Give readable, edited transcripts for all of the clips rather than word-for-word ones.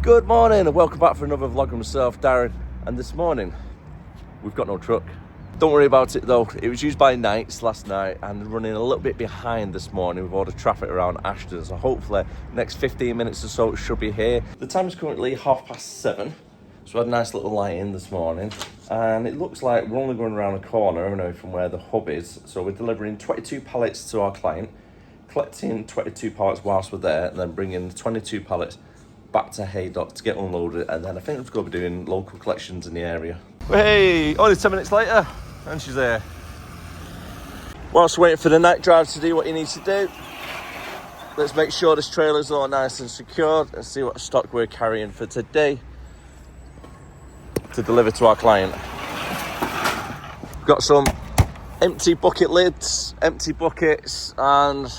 Good morning and welcome back for another vlog of myself, Darren. And this morning, we've got no truck. Don't worry about it though, it was used by Knights last night and running a little bit behind this morning with all the traffic around Ashton. So hopefully, next 15 minutes or so it should be here. The time is currently 7:30. So we had a nice little light in this morning. And it looks like we're only going around a corner, you know, from where the hub is. So we're delivering 22 pallets to our client, collecting 22 pallets whilst we're there, and then bringing 22 pallets back to Haydock to get unloaded, and then I think we're going to be doing local collections in the area. Hey, only 10 minutes later, and she's there. Whilst waiting for the night drive to do what he needs to do, let's make sure this trailer's all nice and secured and see what stock we're carrying for today to deliver to our client. Got some empty bucket lids, empty buckets, and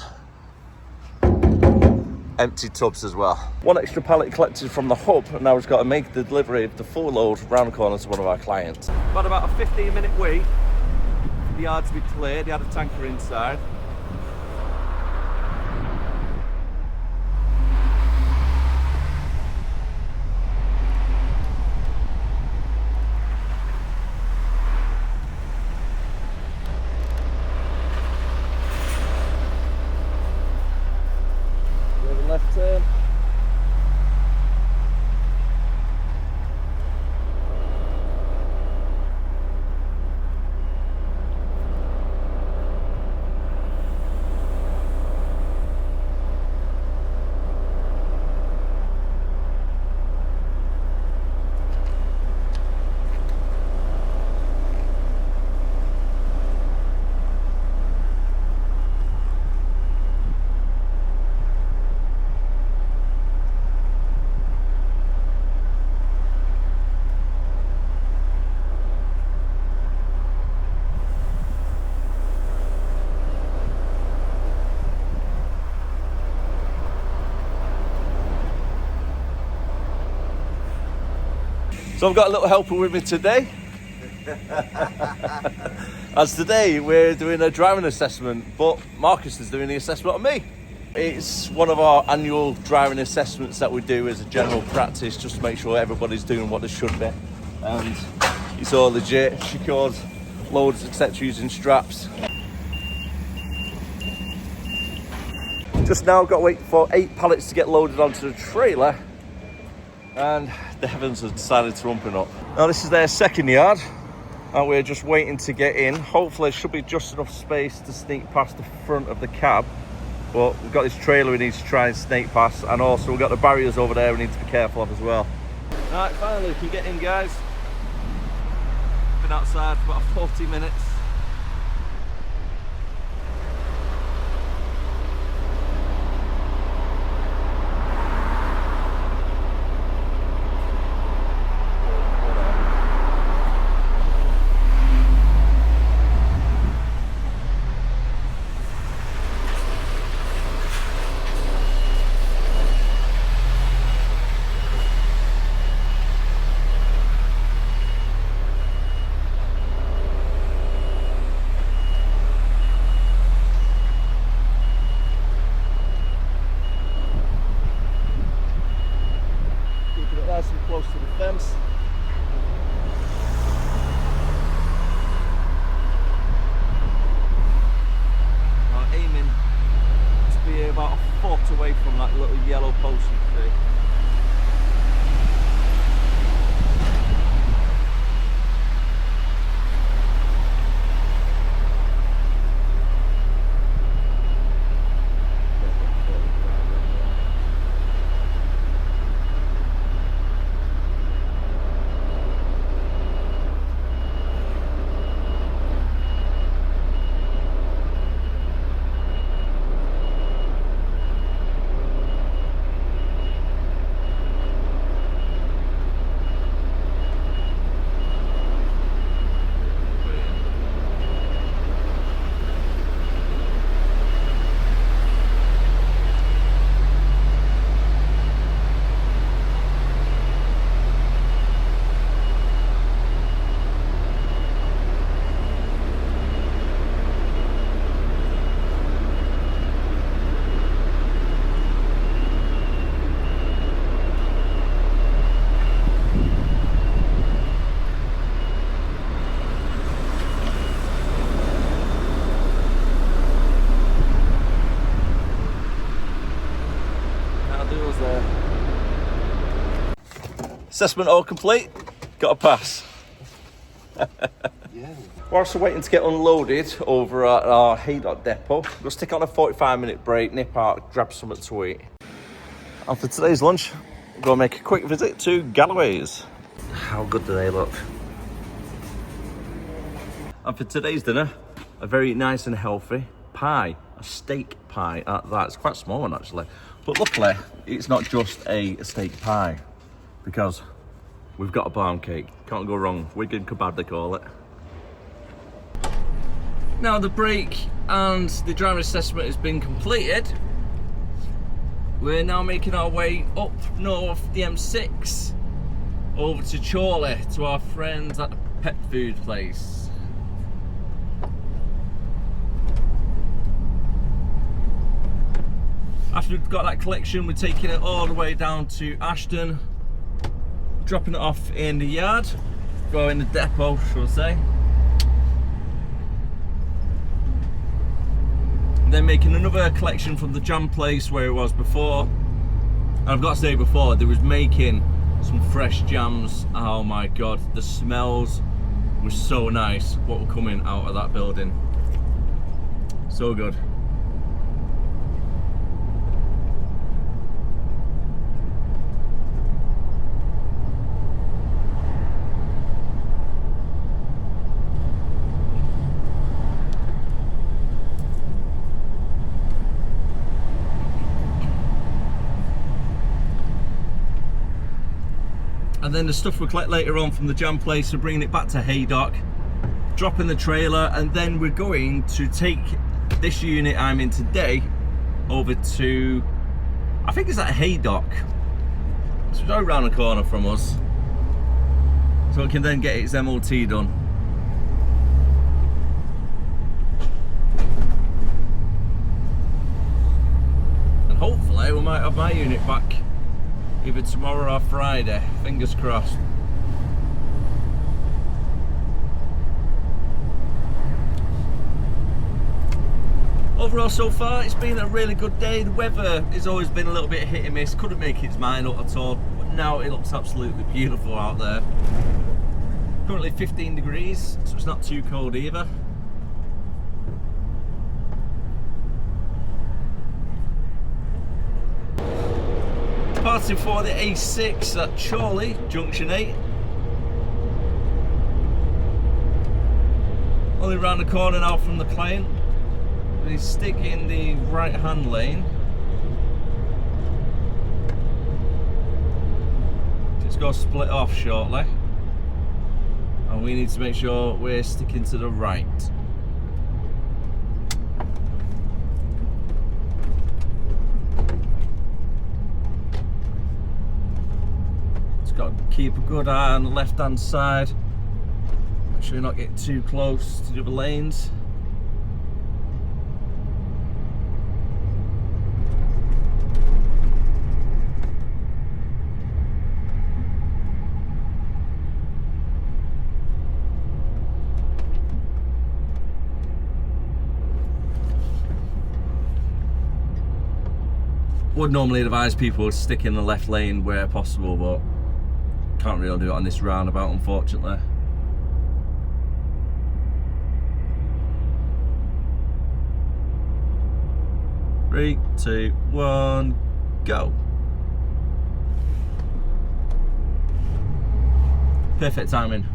empty tubs as well. One extra pallet collected from the hub, and now we've got to make the delivery of the full load round the corner to one of our clients. Got about a 15-minute wait for the yard to be cleared. They had a tanker inside. Left turn. So I've got a little helper with me today. As today we're doing a driving assessment, but Marcus is doing the assessment on me. It's one of our annual driving assessments that we do as a general practice, just to make sure everybody's doing what they should be. And it's all legit, secured loads, etc. using straps. Just now got to wait for 8 pallets to get loaded onto the trailer. And the heavens have decided to open up. Now this is their second yard, and we're just waiting to get in. Hopefully there should be just enough space to sneak past the front of the cab, but we've got this trailer we need to try and sneak past, and also we've got the barriers over there we need to be careful of as well. Right, finally we can get in, guys. Been outside for about 40 minutes. Nice and close to the fence. I'm aiming to be about a foot away from that little yellow post you see. Assessment all complete. Got a pass. Yeah. Whilst we're waiting to get unloaded over at our Haydock depot, we'll stick on a 45-minute break, nip out, grab something to eat. And for today's lunch, we're going to make a quick visit to Galloway's. How good do they look? And for today's dinner, a very nice and healthy pie, a steak pie at that. It's quite a small one actually, but luckily it's not just a steak pie because we've got a pound cake. Can't go wrong. Wigan kebab they call it. Now the break and the driving assessment has been completed. We're now making our way up north the M6 over to Chorley to our friends at the pet food place. After we've got that collection, we're taking it all the way down to Ashton, dropping it off in the yard, or in the depot, shall I say. Then making another collection from the jam place where it was before. And I've got to say before, they was making some fresh jams. Oh my god, the smells were so nice, what were coming out of that building. So good. And then the stuff we collect later on from the jam place, we're bringing it back to Haydock, dropping the trailer, and then we're going to take this unit I'm in today over to, I think it's at Haydock. So it's right around the corner from us. So it can then get its MOT done. And hopefully we might have my unit back either tomorrow or Friday, fingers crossed. Overall so far it's been a really good day. The weather has always been a little bit hit and miss, couldn't make its mind up at all, but now it looks absolutely beautiful out there. Currently 15 degrees, so it's not too cold either. Departing for the A6 at Chorley, Junction 8. Only round the corner now from the client. We stick in the right hand lane. Just go split off shortly. And we need to make sure we're sticking to the right. Got to keep a good eye on the left hand side, make sure you're not getting too close to the other lanes. Would normally advise people to stick in the left lane where possible, but can't really do it on this roundabout, unfortunately. Three, two, one, go. Perfect timing.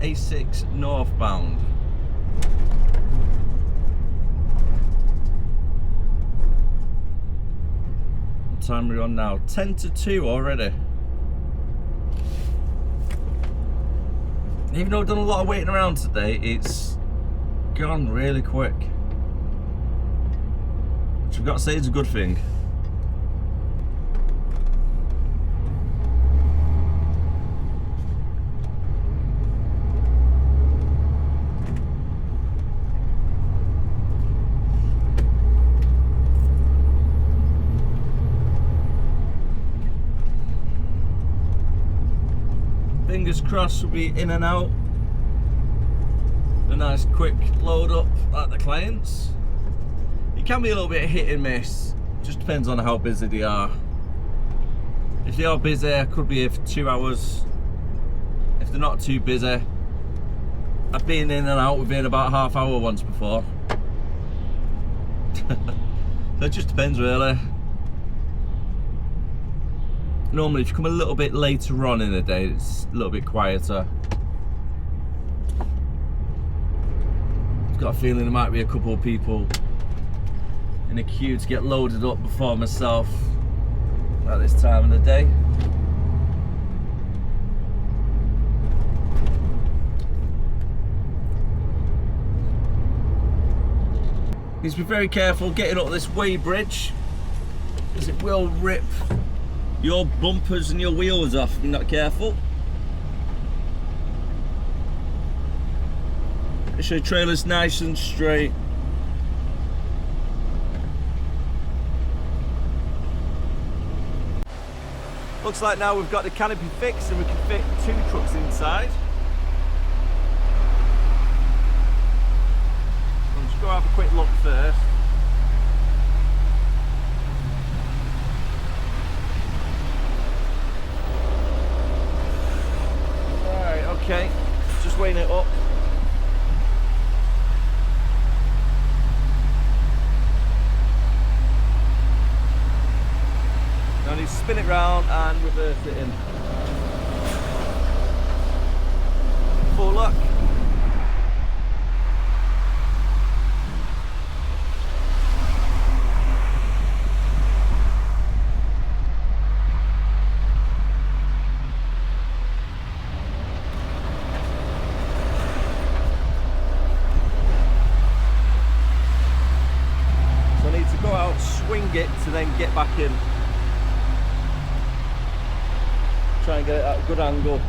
A6 northbound. What time are we on now? 10 to 2 already. Even though I've done a lot of waiting around today, it's gone really quick. Which I've got to say is a good thing. crossed, we'll be in and out. A nice quick load up at the clients. It can be a little bit hit and miss, just depends on how busy they are. If they are busy, I could be here for 2 hours. If they're not too busy, I've been in and out within about half hour once before. So it just depends really. Normally if you come a little bit later on in the day, it's a little bit quieter. I've got a feeling there might be a couple of people in a queue to get loaded up before myself at this time of the day. Need to be very careful getting up this way bridge, as it will rip your bumpers and your wheels off if you're not careful. Make sure the trailer's nice and straight. Looks like now we've got the canopy fixed and we can fit 2 trucks inside. I'll just go have a quick look first. Alright, okay, just weighing it up. Now I need to spin it round and reverse it in. Full luck. So I need to go out, swing it to then get back in. Try and get it at a good angle.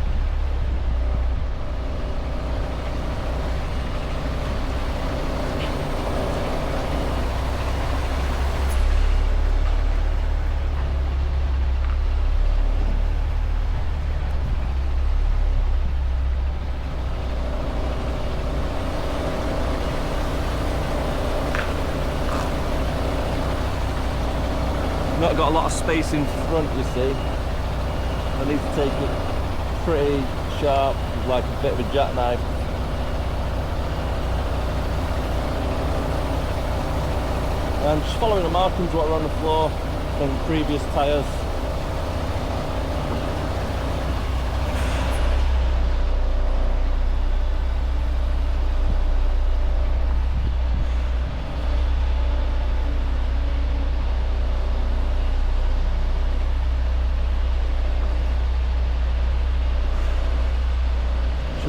Not got a lot of space in front, you see. I need to take it pretty sharp, like a bit of a jackknife. And just following the markings what are on the floor from previous tyres.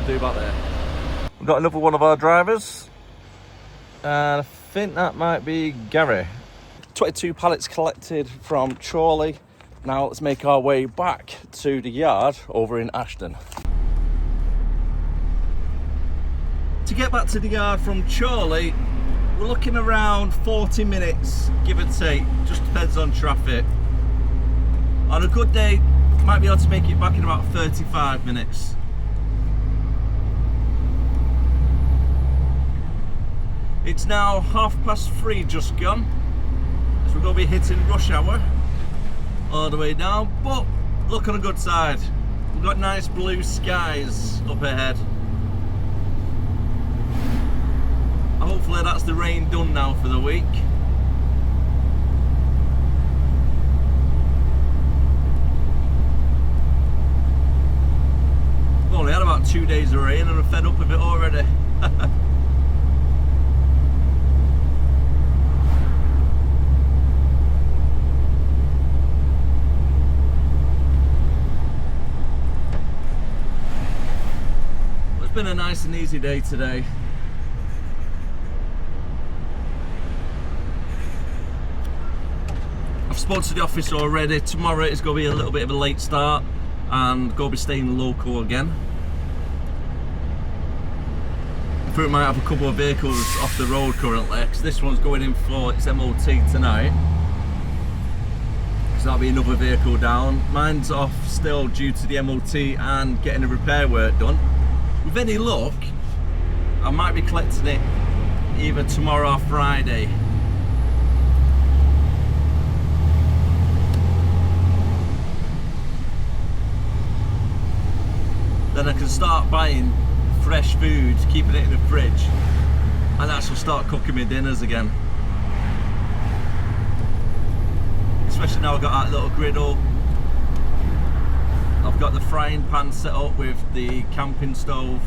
Do about there. We've got another one of our drivers, and I think that might be Gary. 22 pallets collected from Chorley. Now let's make our way back to the yard over in Ashton. To get back to the yard from Chorley, we're looking around 40 minutes, give or take, just depends on traffic. On a good day, might be able to make it back in about 35 minutes. It's now 3:30 just gone, so we're going to be hitting rush hour all the way down, but look on the good side, we've got nice blue skies up ahead. Hopefully that's the rain done now for the week. We've only had about 2 days of rain and I'm fed up with it already. Been a nice and easy day today. I've spoken to the office already. Tomorrow it's going to be a little bit of a late start and going to be staying local again. I think we might have a couple of vehicles off the road currently because this one's going in for its MOT tonight. because that'll be another vehicle down. Mine's off still due to the MOT and getting the repair work done. With any luck, I might be collecting it either tomorrow or Friday. Then I can start buying fresh food, keeping it in the fridge, and actually start cooking my dinners again. Especially now I've got that little griddle. I've got the frying pan set up with the camping stove,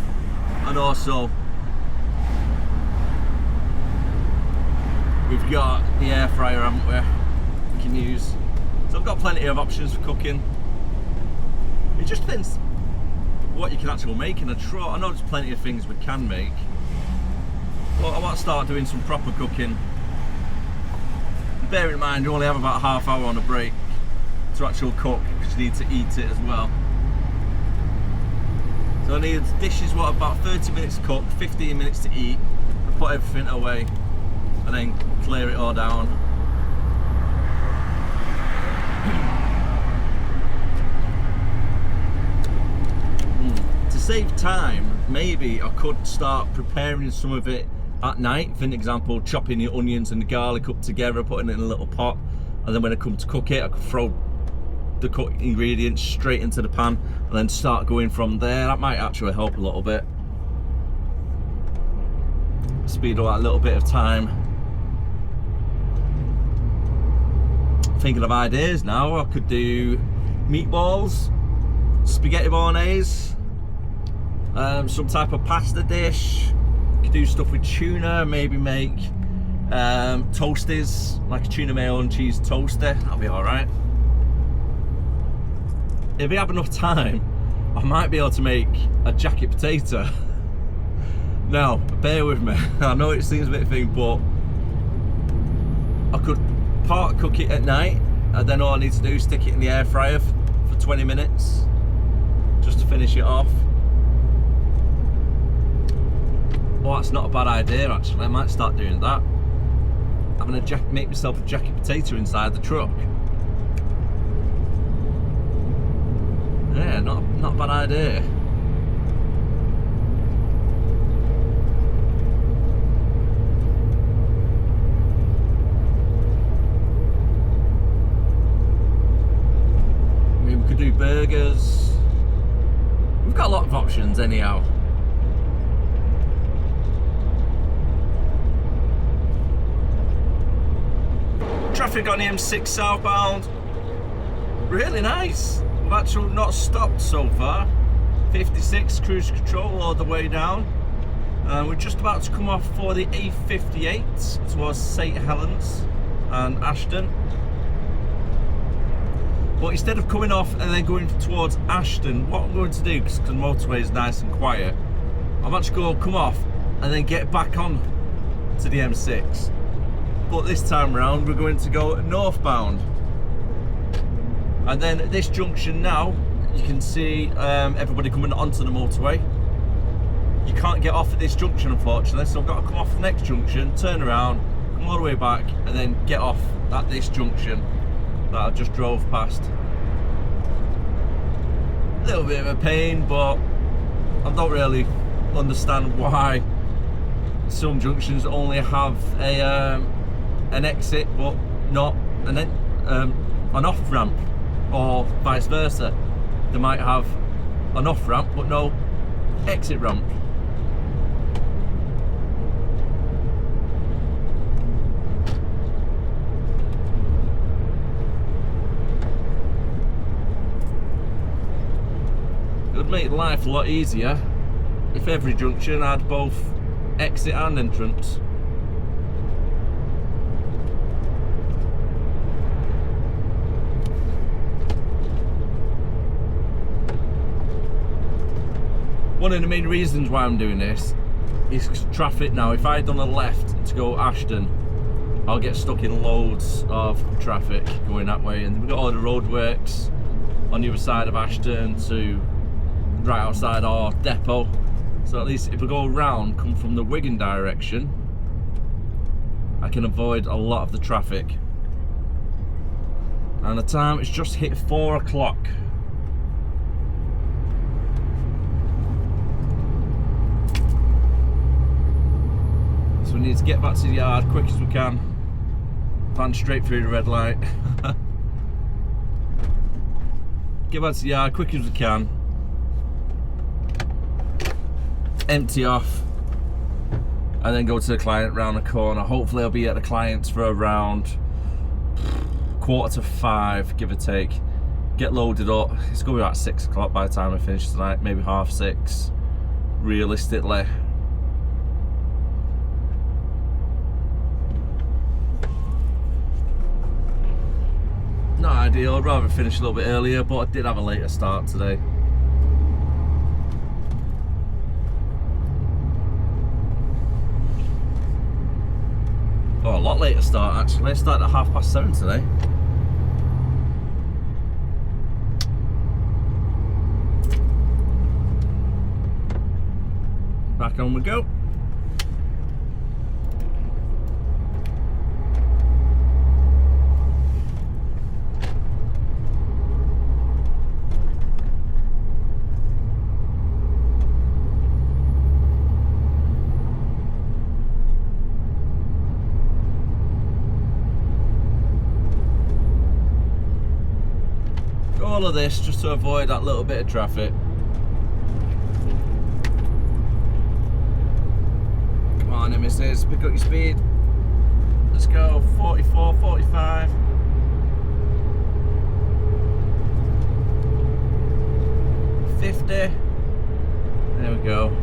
and also we've got the air fryer, haven't we can use. So I've got plenty of options for cooking. It just depends what you can actually make in a truck. I know there's plenty of things we can make, but I want to start doing some proper cooking. Bear in mind you only have about a half hour on a break to actually cook, because you need to eat it as well. So I need dishes what about 30 minutes to cook, 15 minutes to eat, and put everything away, and then clear it all down. To save time, maybe I could start preparing some of it at night. For an example, chopping the onions and the garlic up together, putting it in a little pot, and then when I come to cook it, I could throw the cooked ingredients straight into the pan and then start going from there. That might actually help a little bit, speed up that little bit of time. Thinking of ideas now, I could do meatballs, spaghetti bolognese, some type of pasta dish. Could do stuff with tuna, maybe make toasties, like a tuna mayo and cheese toaster. That'll be alright. If we have enough time, I might be able to make a jacket potato. Now, bear with me. I know it seems a bit thing, but I could part cook it at night, and then all I need to do is stick it in the air fryer for 20 minutes, just to finish it off. Oh, that's not a bad idea actually. I might start doing that. Make myself a jacket potato inside the truck. Yeah, not a bad idea. I mean, we could do burgers. We've got a lot of options anyhow. Traffic on the M6 southbound, really nice. We've actually not stopped so far. 56 cruise control all the way down. We're just about to come off for the A58 towards St Helens and Ashton. But instead of coming off and then going towards Ashton, what I'm going to do, because the motorway is nice and quiet, I'm actually going to come off and then get back on to the M6. But this time around we're going to go northbound, and then at this junction now you can see everybody coming onto the motorway. You can't get off at this junction unfortunately, so I've got to come off the next junction, turn around, come all the way back, and then get off at this junction that I just drove past. A little bit of a pain, but I don't really understand why some junctions only have an exit but not an off ramp, or vice versa. They might have an off ramp but no exit ramp. It would make life a lot easier if every junction had both exit and entrance. One of the main reasons why I'm doing this is traffic. Now, if I'd done a left to go Ashton, I'll get stuck in loads of traffic going that way, and we've got all the roadworks on the other side of Ashton to right outside our depot. So at least if we go around, come from the Wigan direction, I can avoid a lot of the traffic. And the time, it's just hit 4 o'clock. So we need to get back to the yard quick as we can. Van straight through the red light. Get back to the yard quick as we can. Empty off. And then go to the client round the corner. Hopefully I'll be at the client's for around 4:45, give or take. Get loaded up. It's going to be about 6 o'clock by the time I finish tonight, maybe 6:30, realistically. Not ideal, I'd rather finish a little bit earlier, but I did have a later start today. Oh, a lot later start actually. I started at 7:30 today. Back on we go. All of this just to avoid that little bit of traffic. Come on, missus, pick up your speed. Let's go, 44, 45. There we go.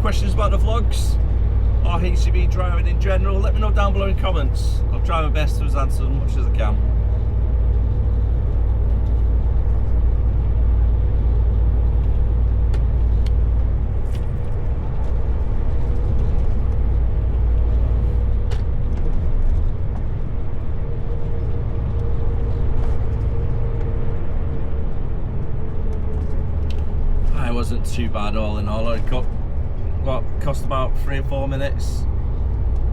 Questions about the vlogs or HCV driving in general, let me know down below in comments. I'll try my best to answer as much as I can. It wasn't too bad all in all. I got what cost about 3 or 4 minutes.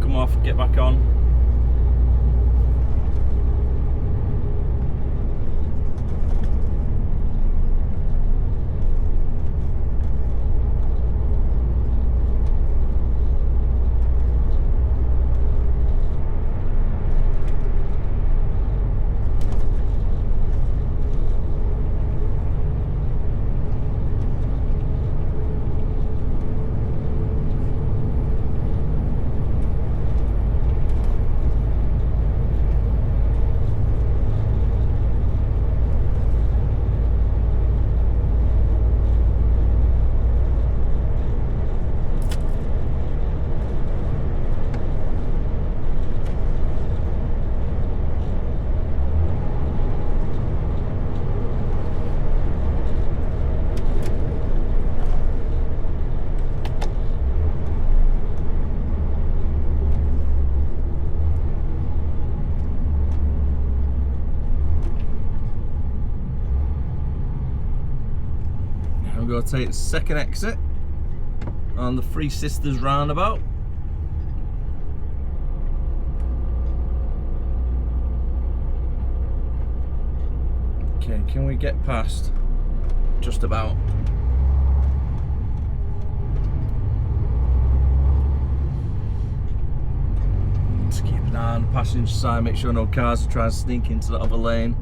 Come off, get back on. I'm going to take the second exit on the Three Sisters roundabout. Okay, can we get past? Just about. Just keep an eye on the passenger side, make sure no cars are trying to sneak into the other lane.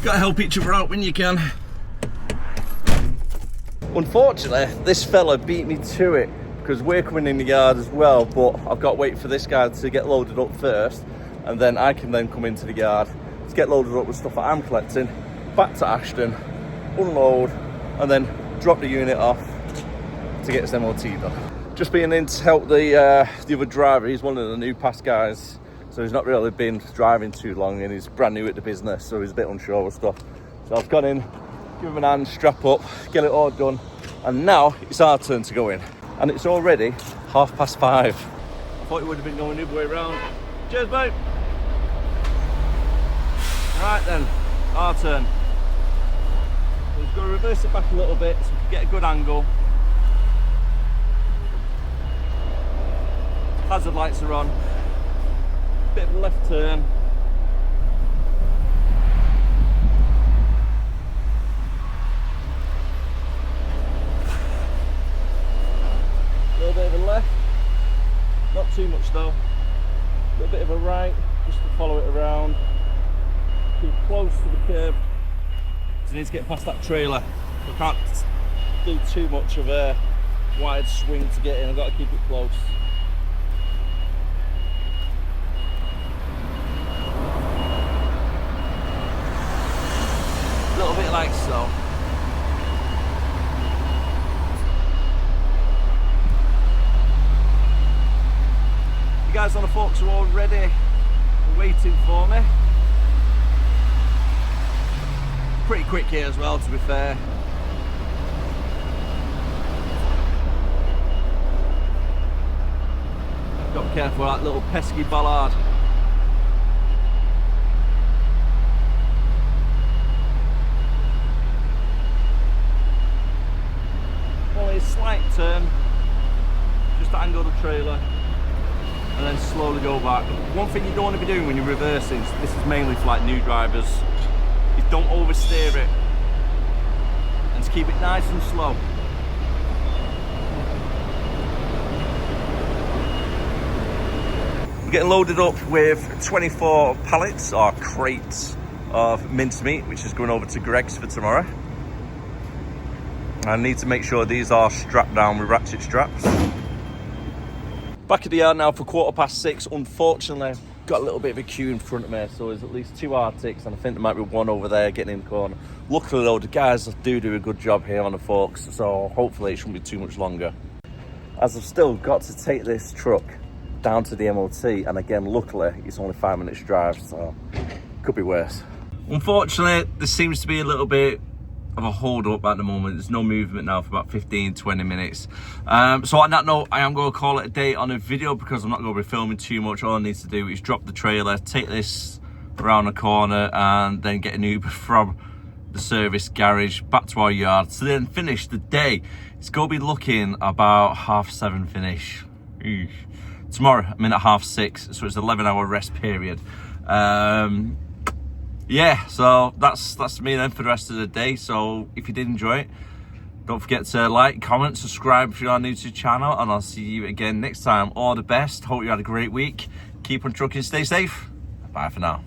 Gotta help each other out when you can. Unfortunately, this fella beat me to it because we're coming in the yard as well, but I've got to wait for this guy to get loaded up first, and then I can then come into the yard to get loaded up with stuff that I'm collecting, back to Ashton, unload, and then drop the unit off to get this MOT done. Just being in to help the other driver. He's one of the new pass guys, so he's not really been driving too long and he's brand new at the business, so he's a bit unsure of stuff. So I've gone in, give him an hand, strap up, get it all done, and now it's our turn to go in. And it's already 5:30. I thought it would have been going the other way around. Cheers, mate. Right then, our turn. We're just going to reverse it back a little bit so we can get a good angle. Hazard lights are on. Bit of a left turn. A little bit of a left, not too much though. A little bit of a right, just to follow it around. Keep close to the curb. So I need to get past that trailer. I can't do too much of a wide swing to get in. I've got to keep it close. A little bit like so. You guys on the forks are all ready, waiting for me. Pretty quick here as well, to be fair. Got to be careful of that little pesky bollard. Only a slight turn, just to angle the trailer. And then slowly go back. One thing you don't want to be doing when you're reversing, this is mainly for like new drivers, is don't oversteer it. And just keep it nice and slow. We're getting loaded up with 24 pallets or crates of mincemeat, which is going over to Greg's for tomorrow. I need to make sure these are strapped down with ratchet straps. Back at the yard now for 6:15. Unfortunately, got a little bit of a queue in front of me, so there's at least 2 Arctics, and I think there might be one over there getting in the corner. Luckily though, the guys do a good job here on the forks, so hopefully it shouldn't be too much longer. As I've still got to take this truck down to the MOT, and again, luckily, it's only 5 minutes drive, so could be worse. Unfortunately, there seems to be a little bit of a hold up at the moment. There's no movement now for about 15-20 minutes. So on that note, I am going to call it a day on a video because I'm not going to be filming too much. All I need to do is drop the trailer, take this around the corner, and then get an Uber from the service garage back to our yard to then finish the day. It's going to be looking about 7:30 finish. Eesh. Tomorrow I'm in at 6:30, so it's an 11-hour rest period. Yeah, so that's me then for the rest of the day. So if you did enjoy it, don't forget to like, comment, subscribe if you are new to the channel, and I'll see you again next time. All the best. Hope you had a great week. Keep on trucking, stay safe. Bye for now.